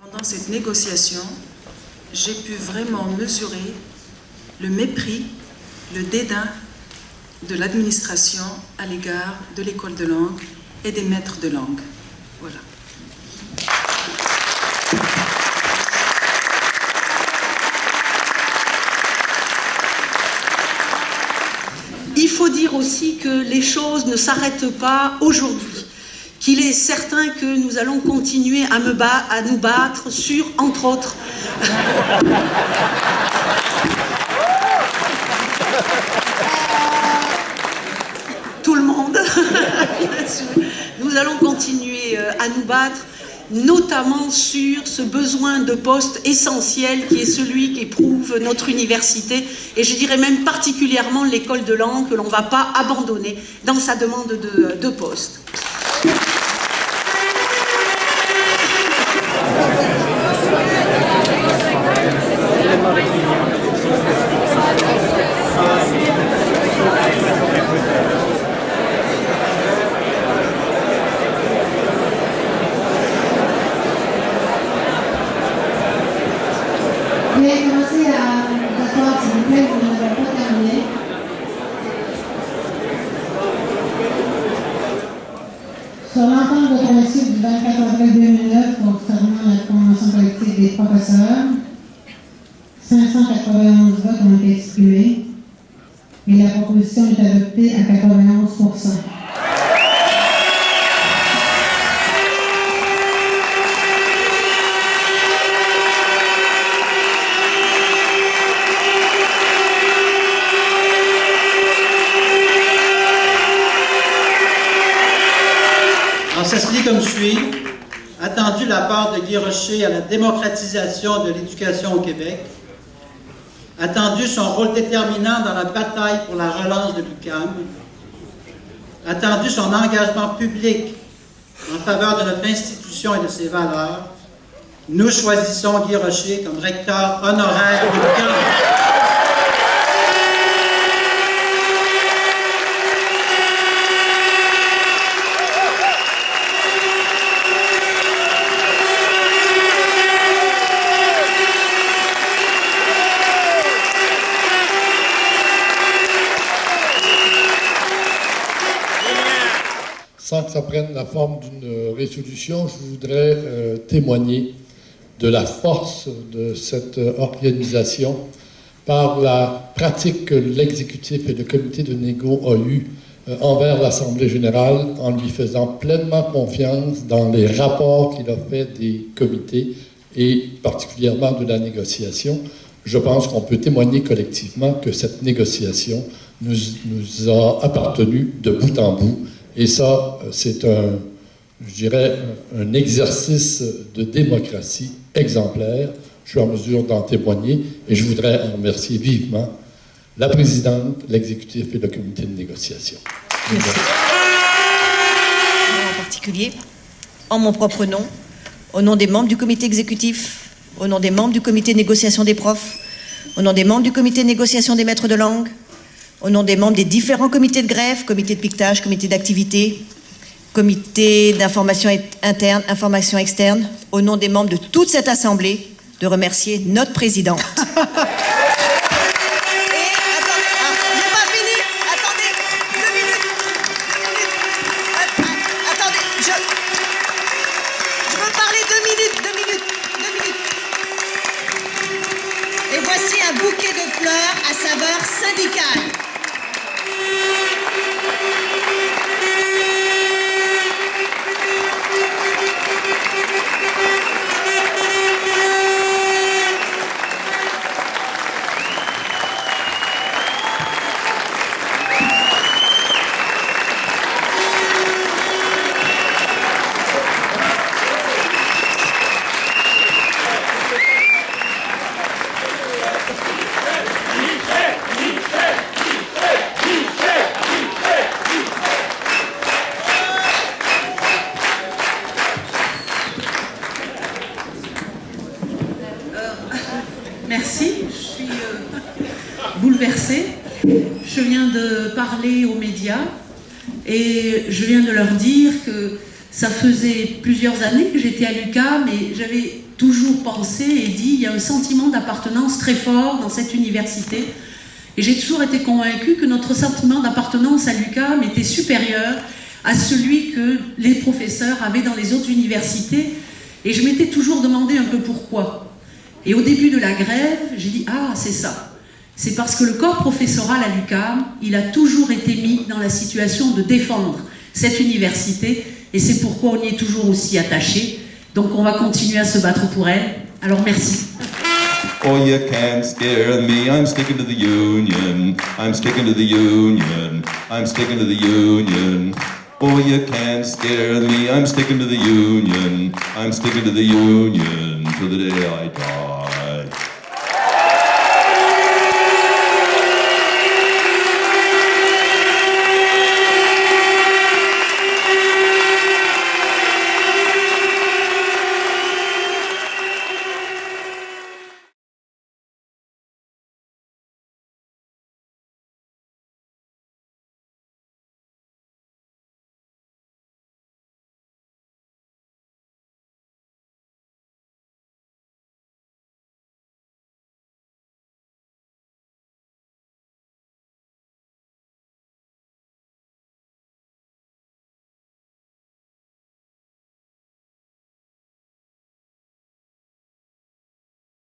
Pendant cette négociation, j'ai pu vraiment mesurer le mépris, le dédain de l'administration à l'égard de l'école de langue et des maîtres de langue. Voilà. Il faut dire aussi que les choses ne s'arrêtent pas aujourd'hui, qu'il est certain que nous allons continuer à nous battre sur, entre autres, tout le monde, bien sûr. Nous allons continuer à nous battre, notamment sur ce besoin de poste essentiel qui est celui qu'éprouve notre université, et je dirais même particulièrement l'école de langue que l'on ne va pas abandonner dans sa demande de poste. Veuillez commencer à vous asseoir, s'il vous plaît, vous n'avez pas terminé. Sur l'entente de principe du 24 avril 2009 concernant la convention collective des professeurs, 591 votes ont été exprimés et la proposition est adoptée à 91%. Ça se lit comme suit. Attendu la part de Guy Rocher à la démocratisation de l'éducation au Québec. Attendu son rôle déterminant dans la bataille pour la relance de l'UQAM. Attendu son engagement public en faveur de notre institution et de ses valeurs. Nous choisissons Guy Rocher comme recteur honoraire de l'UQAM. Sans que ça prenne la forme d'une résolution, je voudrais témoigner de la force de cette organisation par la pratique que l'exécutif et le comité de négo ont eue envers l'Assemblée générale en lui faisant pleinement confiance dans les rapports qu'il a fait des comités et particulièrement de la négociation. Je pense qu'on peut témoigner collectivement que cette négociation nous a appartenu de bout en bout. Et ça, c'est je dirais, un exercice de démocratie exemplaire. Je suis en mesure d'en témoigner et je voudrais en remercier vivement la présidente, l'exécutif et le comité de négociation. Merci. En particulier, en mon propre nom, au nom des membres du comité exécutif, au nom des membres du comité de négociation des profs, au nom des membres du comité de négociation des maîtres de langue, au nom des membres des différents comités de greffe, comité de piquetage, comité d'activité, comité d'information interne, information externe, au nom des membres de toute cette assemblée, de remercier notre présidente. Et voici un bouquet de fleurs à saveur syndicale. Merci, je suis bouleversée. Je viens de parler aux médias et je viens de leur dire que ça faisait plusieurs années que j'étais à l'UQAM et j'avais toujours pensé et dit il y a un sentiment d'appartenance très fort dans cette université. Et j'ai toujours été convaincue que notre sentiment d'appartenance à l'UQAM était supérieur à celui que les professeurs avaient dans les autres universités. Et je m'étais toujours demandé un peu pourquoi. Et au début de la grève, j'ai dit ah, c'est ça. C'est parce que le corps professoral à l'UQAM, il a toujours été mis dans la situation de défendre cette université. Et c'est pourquoi on y est toujours aussi attaché. Donc on va continuer à se battre pour elle. Alors merci. Oh, you can't scare me, I'm sticking to the union. I'm sticking to the union. I'm sticking to the union. Oh, you can't scare me, I'm sticking to the union. I'm sticking to the union till the day I die.